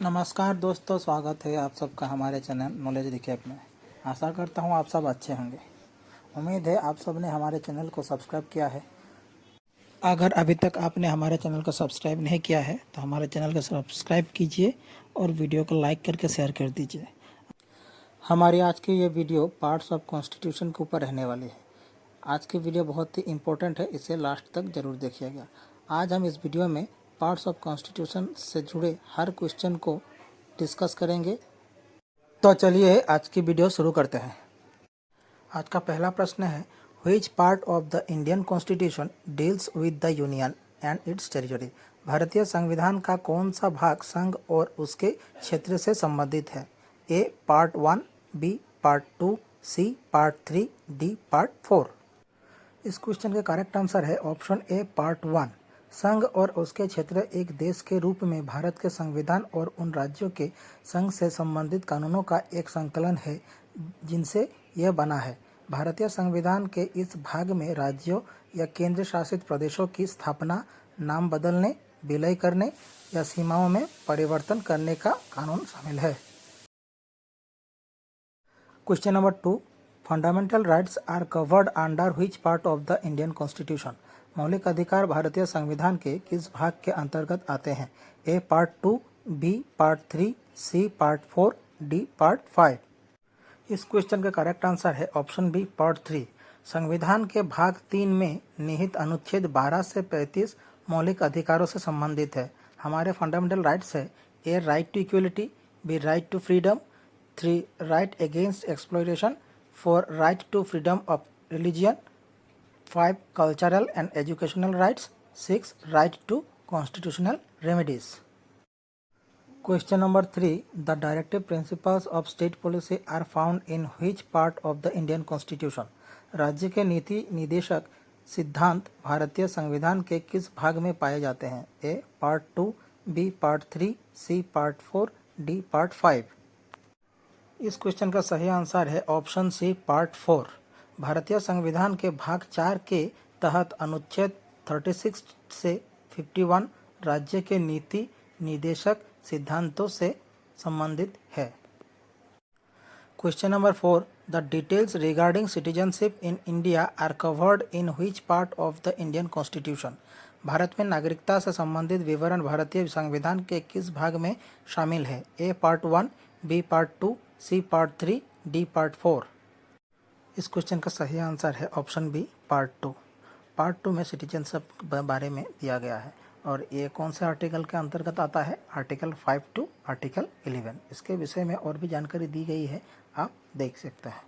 नमस्कार दोस्तों, स्वागत है आप सबका हमारे चैनल नॉलेज रिकैप में। आशा करता हूँ आप सब अच्छे होंगे। उम्मीद है आप सब ने हमारे चैनल को सब्सक्राइब किया है। अगर अभी तक आपने हमारे चैनल को सब्सक्राइब नहीं किया है तो हमारे चैनल को सब्सक्राइब कीजिए और वीडियो को लाइक करके शेयर कर दीजिए। हमारी आज की ये वीडियो पार्ट्स ऑफ कॉन्स्टिट्यूशन के ऊपर रहने वाली है। आज की वीडियो बहुत ही इम्पोर्टेंट है, इसे लास्ट तक ज़रूर देखिएगा। आज हम इस वीडियो में पार्ट्स ऑफ कॉन्स्टिट्यूशन से जुड़े हर क्वेश्चन को डिस्कस करेंगे। तो चलिए आज की वीडियो शुरू करते हैं। आज का पहला प्रश्न है, which part of the Indian constitution deals with the union and it's territory. भारतीय संविधान का कौन सा भाग संघ और उसके क्षेत्र से संबंधित है? A part 1, B part 2, C part 3, D part 4। इस क्वेश्चन का करेक्ट आंसर है ऑप्शन ए पार्ट 1। संघ और उसके क्षेत्र एक देश के रूप में भारत के संविधान और उन राज्यों के संघ से संबंधित कानूनों का एक संकलन है जिनसे यह बना है। भारतीय संविधान के इस भाग में राज्यों या केंद्र शासित प्रदेशों की स्थापना, नाम बदलने, विलय करने या सीमाओं में परिवर्तन करने का कानून शामिल है। Question number 2, fundamental rights are covered under which part of the Indian constitution. मौलिक अधिकार भारतीय संविधान के किस भाग के अंतर्गत आते हैं? A part 2, B part 3, C part 4, D part 5। इस क्वेश्चन का करेक्ट आंसर है ऑप्शन बी पार्ट 3। संविधान के भाग 3 में निहित अनुच्छेद 12 से 35 मौलिक अधिकारों से संबंधित है। हमारे फंडामेंटल राइट्स है A right to equality, B right to freedom, 3 right against exploitation, 4 right to freedom of religion, 5 cultural and educational rights, 6 right to constitutional remedies. Question number 3, the directive principles of state policy are found in which part of the Indian Constitution? राज्य के नीति निदेशक सिद्धांत भारतीय संविधान के किस भाग में पाए जाते हैं? A part 2, B part 3, C part 4, D part 5। इस क्वेश्चन का सही आंसर है ऑप्शन सी पार्ट 4। भारतीय संविधान के भाग 4 के तहत अनुच्छेद 36 से 51 राज्य के नीति निदेशक सिद्धांतों से संबंधित है। Question number 4, the details regarding citizenship in India are covered in which part of the Indian constitution. भारत में नागरिकता से संबंधित विवरण भारतीय संविधान के किस भाग में शामिल है? A part 1, B part 2, C part 3, D part 4। इस क्वेश्चन का सही आंसर है ऑप्शन बी पार्ट 2। पार्ट 2 में सिटीजनशिप के बारे में दिया गया है और ये कौन से आर्टिकल के अंतर्गत आता है? Article 5 to article 11। इसके विषय में और भी जानकारी दी गई है, आप देख सकते हैं।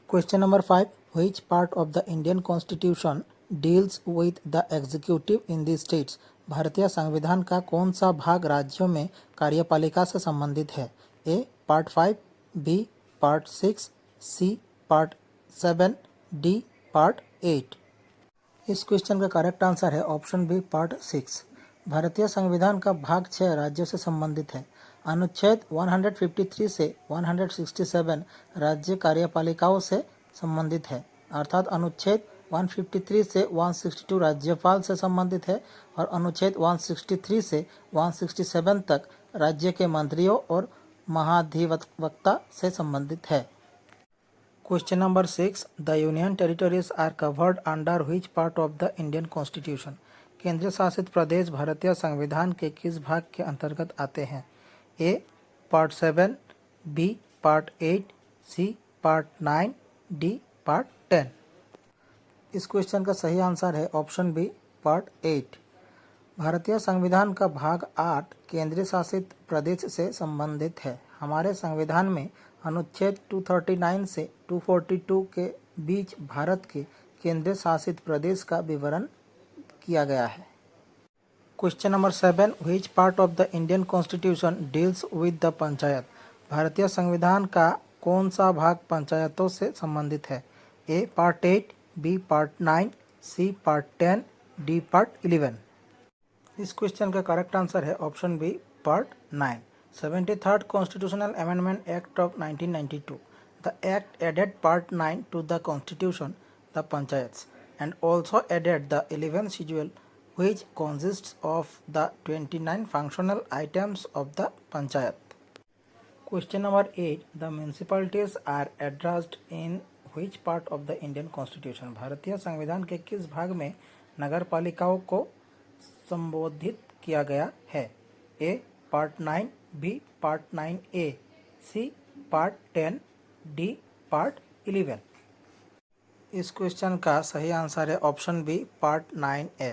Question number 5, which part of the Indian constitution deals with the executive in the states. भारतीय संविधान का कौन सा भाग राज्यों में कार्यपालिका से संबंधित है? A part 5, B part 6, C part 7, D part 8। इस क्वेश्चन का करेक्ट आंसर है ऑप्शन बी पार्ट 6। भारतीय संविधान का भाग 6 राज्यों से संबंधित है। अनुच्छेद 153 से 167 राज्य कार्यपालिकाओं से संबंधित है, अर्थात अनुच्छेद 153 से 162 राज्यपाल से संबंधित है और अनुच्छेद 163 से 167 तक राज्य के मंत्रियों और महाधिवक्ता से संबंधित है। Question number 6, the union territories are covered under which part of the Indian constitution. केंद्र शासित प्रदेश भारतीय संविधान के किस भाग के अंतर्गत आते हैं? A part 7, B part 8, C part 9, D part 10। इस क्वेश्चन का सही आंसर है ऑप्शन बी पार्ट 8। भारतीय संविधान का भाग 8 केंद्र शासित प्रदेश से संबंधित है। हमारे संविधान में अनुच्छेद 239 से 242 के बीच भारत के केंद्र शासित प्रदेश का विवरण किया गया है। Question number 7, which part of the Indian constitution deals with the panchayat. भारतीय संविधान का कौन सा भाग पंचायतों से संबंधित है? A part 8, B part 9, C part 10, D part 11। इस क्वेश्चन का करेक्ट आंसर है option B part 9। 73rd Constitutional Amendment Act of 1992. The act added part 9 to the constitution, the panchayats, and also added the 11th schedule which consists of the 29 functional items of the Panchayat. Question number 8. The municipalities are addressed in which part of the Indian Constitution? भारतीय संविधान के किस भाग में नगर पालिकाओं को संबोधित किया गया है? A. Part 9, B. Part 9A, C. Part 10, D. Part 11। इस क्वेश्चन का सही आंसर है ऑप्शन बी पार्ट 9A।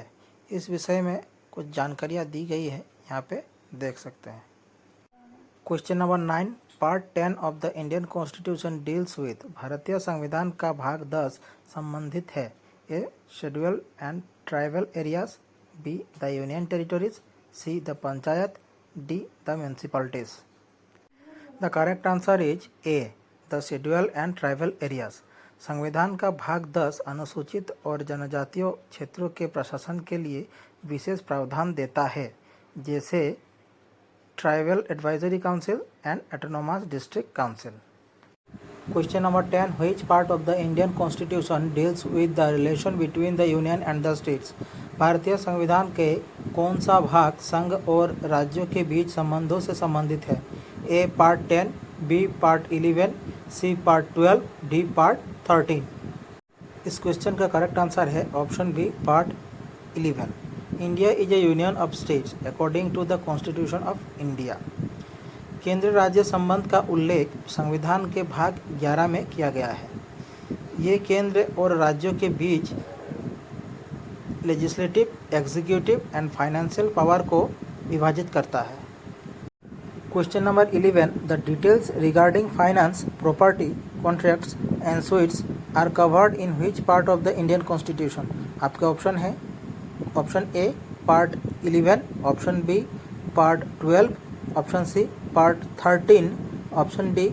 इस विषय में कुछ जानकारियाँ दी गई है, यहाँ पे देख सकते हैं। Question number 9. Part 10 of the Indian constitution deals with. भारतीय संविधान का भाग 10 संबंधित है। A. Schedule and tribal areas, B. The union territories, C. The panchayat, D. The municipalities. The correct answer is A. The schedule and tribal areas. संविधान का भाग 10 अनुसूचित और जनजातीय क्षेत्रों के प्रशासन के लिए विशेष प्रावधान देता है, जैसे tribal advisory council and autonomous district council. Question number 10. Which part of the Indian constitution deals with the relation between the union and the states. भारतीय संविधान के कौन सा भाग संघ और राज्यों के बीच संबंधों से संबंधित है? A. Part 10, B. Part 11, C. Part 12, D. Part 13। इस क्वेश्चन का करेक्ट आंसर है option B part 11। India is a union of states according to the constitution of India. केंद्र राज्य संबंध का उल्लेख संविधान के भाग 11 में किया गया है। ये केंद्र और राज्यों के बीच legislative, executive and financial power को विभाजित करता है। Question number 11. The details regarding finance, property, contracts and sweets are covered in which part of the Indian constitution. आपके ऑप्शन है option A part 11, option B part 12, option C part 13, option D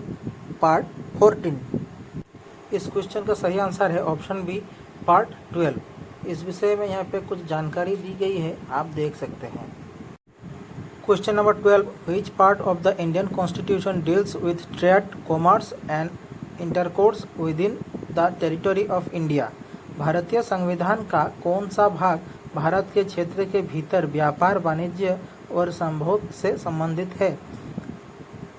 part 14। इस question का सही answer है option B part 12। इस विषय में यहाँ पे कुछ जानकारी दी गई है, आप देख सकते हैं। Question number 12. Which part of the Indian constitution deals with trade, commerce and intercourse with in the territory of India. भारतीय संविधान का कौन सा भाग भारत के क्षेत्र के भीतर व्यापार, वाणिज्य और संभोग से संबंधित है?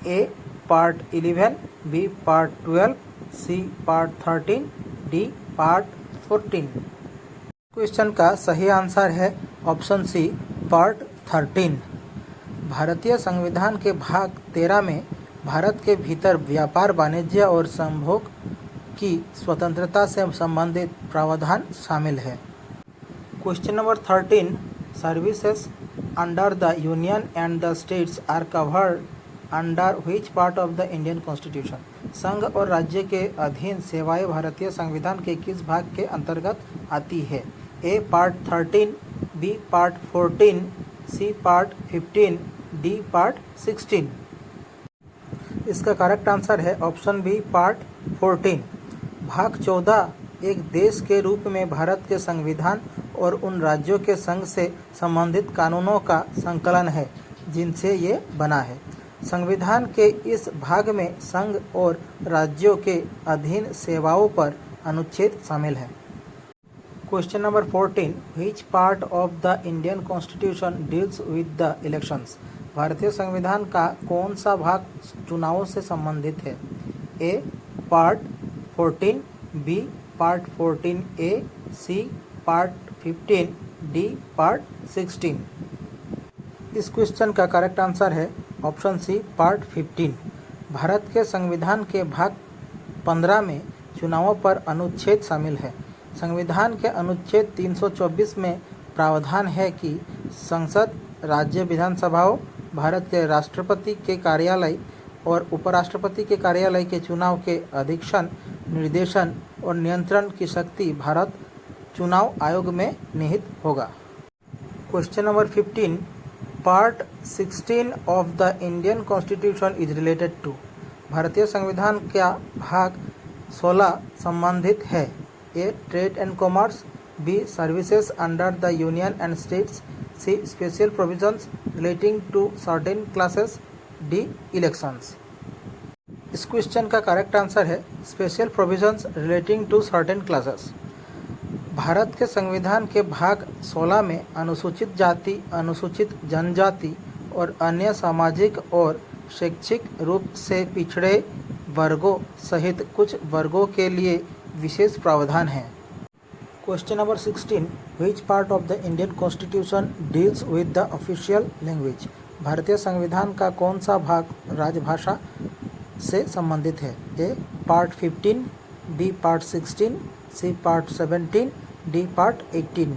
A. Part 11, B. Part 12, C. Part 13, D. Part 14। Question का सही आंसर है ऑप्शन सी पार्ट 13। भारतीय संविधान के भाग 13 में भारत के भीतर व्यापार, वाणिज्य और संभोग की स्वतंत्रता से संबंधित प्रावधान शामिल है। Question number 13. Services under the union and the states are covered under which part of the Indian constitution. संघ और राज्य के अधीन सेवाएं भारतीय संविधान के किस भाग के अंतर्गत आती है? A. Part 13, B. Part 14, C. Part 15, D. Part 16। इसका करेक्ट आंसर है ऑप्शन बी पार्ट 14। भाग 14 एक देश के रूप में भारत के संविधान और उन राज्यों के संघ से संबंधित कानूनों का संकलन है जिनसे ये बना है। संविधान के इस भाग में संघ और राज्यों के अधीन सेवाओं पर अनुच्छेद शामिल है। Question number 14. Which part of the Indian constitution deals with the elections. भारतीय संविधान का कौन सा भाग चुनावों से संबंधित है? A. Part 14, B. Part 14A, C. Part 15, D. Part 16। इस क्वेश्चन का करेक्ट आंसर है ऑप्शन सी पार्ट 15। भारत के संविधान के भाग 15 में चुनावों पर अनुच्छेद शामिल है। संविधान के अनुच्छेद 324 में प्रावधान है कि संसद, राज्य विधानसभाओं, भारत के राष्ट्रपति के कार्यालय और उपराष्ट्रपति के कार्यालय के चुनाव के अधीक्षण, निर्देशन और नियंत्रण की शक्ति भारत चुनाव आयोग में निहित होगा। Question number 15. Part 16 of the Indian constitution is related to. भारतीय संविधान का भाग 16 संबंधित है? A. Trade and commerce, B. Services under the union and states, C. Special provisions relating to certain classes, D. Elections. इस क्वेश्चन का correct answer है special provisions relating to certain classes. भारत के संविधान के भाग 16 में अनुसूचित जाति, अनुसूचित जनजाति और अन्य सामाजिक और शैक्षिक रूप से पिछड़े वर्गों सहित कुछ वर्गों के लिए विशेष प्रावधान हैं। Question number 16, which part of the Indian constitution deals with the official language? भारतीय संविधान का कौन सा भाग राजभाषा से संबंधित है? A part 15, B part 16, C part 17, D part 18।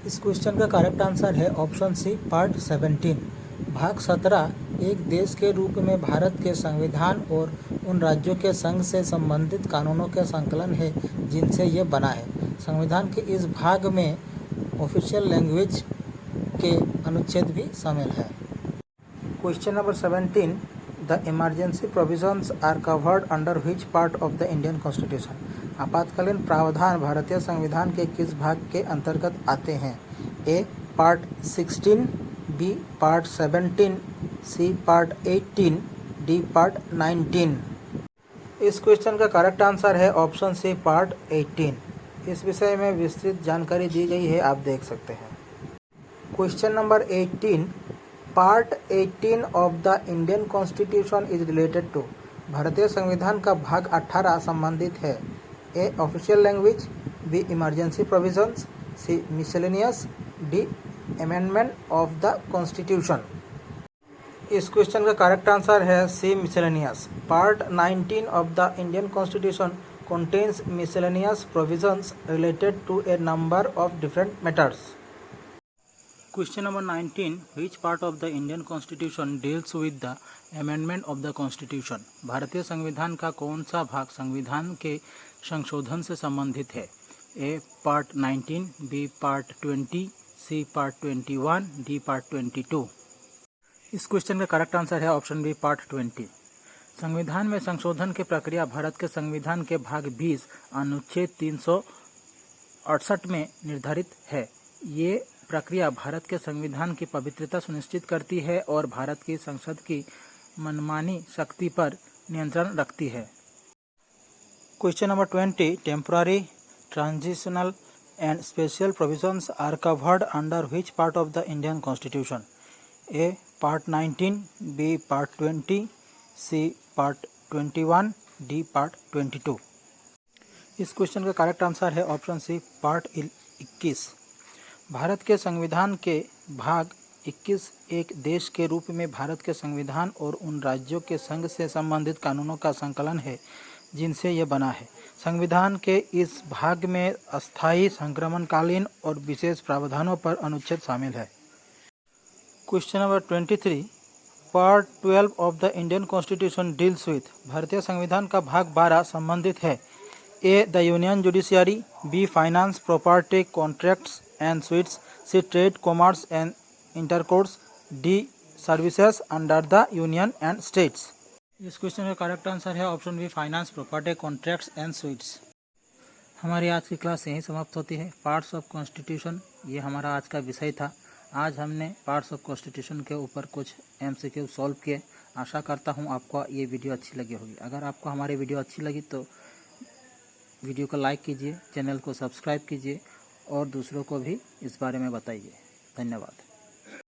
इस क्वेश्चन का करेक्ट आंसर है ऑप्शन सी पार्ट 17। भाग 17 एक देश के रूप में भारत के संविधान और उन राज्यों के संघ से संबंधित कानूनों के संकलन है जिनसे ये बना है। संविधान के इस भाग में ऑफिशियल लैंग्वेज के अनुच्छेद भी शामिल है। Question number 17, the emergency provisions are covered under which part of the Indian constitution? आपातकालीन प्रावधान भारतीय संविधान के किस भाग के अंतर्गत आते हैं? A part 16, B part 17, C part 18, D part 19। इस क्वेश्चन का करेक्ट आंसर है ऑप्शन सी पार्ट 18। इस विषय में विस्तृत जानकारी दी गई है, आप देख सकते हैं। Question number 18, part 18 of the Indian constitution is related to? भारतीय संविधान का भाग 18 संबंधित है। A official language, B emergency provisions, C miscellaneous, D amendment of the constitution. इस क्वेश्चन का करेक्ट आंसर है C miscellaneous. Part 19 of the Indian constitution contains miscellaneous provisions related to a number of different matters. Question number 19, which part of the Indian Constitution deals with the amendment of the Constitution? भारतीय संविधान का कौन सा भाग संविधान के संशोधन से संबंधित है? A part 19, B part 20, C part 21, D part 22। इस क्वेश्चन का करेक्ट आंसर है ऑप्शन बी पार्ट 20। संविधान में संशोधन की प्रक्रिया भारत के संविधान के भाग 20 अनुच्छेद 368 में निर्धारित है। ये प्रक्रिया भारत के संविधान की पवित्रता सुनिश्चित करती है और भारत की संसद की मनमानी शक्ति पर नियंत्रण रखती है। Question number 20, temporary, transitional and special provisions are covered under which part of the Indian constitution? A part 19, B part 20, C part 21, D part 22। इस क्वेश्चन का करेक्ट आंसर है ऑप्शन सी पार्ट 21। भारत के संविधान के भाग 21 एक देश के रूप में भारत के संविधान और उन राज्यों के संघ से संबंधित कानूनों का संकलन है जिनसे यह बना है। संविधान के इस भाग में अस्थायी, संक्रमणकालीन और विशेष प्रावधानों पर अनुच्छेद शामिल है। Question number 23, part 12 of the Indian constitution deals with? भारतीय संविधान का भाग 12 संबंधित है। A the union judiciary, B finance, property, contracts and suits, C trade, commerce and intercourse, D services under the union and states. इस question का correct answer है option B finance, property, contracts and suits. हमारी आज की class यहीं समाप्त होती है। पार्ट्स ऑफ कॉन्स्टिट्यूशन ये हमारा आज का विषय था। आज हमने पार्ट्स ऑफ कॉन्स्टिट्यूशन के ऊपर कुछ MCQ सॉल्व किए। आशा करता हूँ आपको ये वीडियो अच्छी लगी होगी। अगर आपको हमारी वीडियो अच्छी लगी तो वीडियो को लाइक कीजिए, चैनल को सब्सक्राइब कीजिए और दूसरों को भी इस बारे में बताइए। धन्यवाद।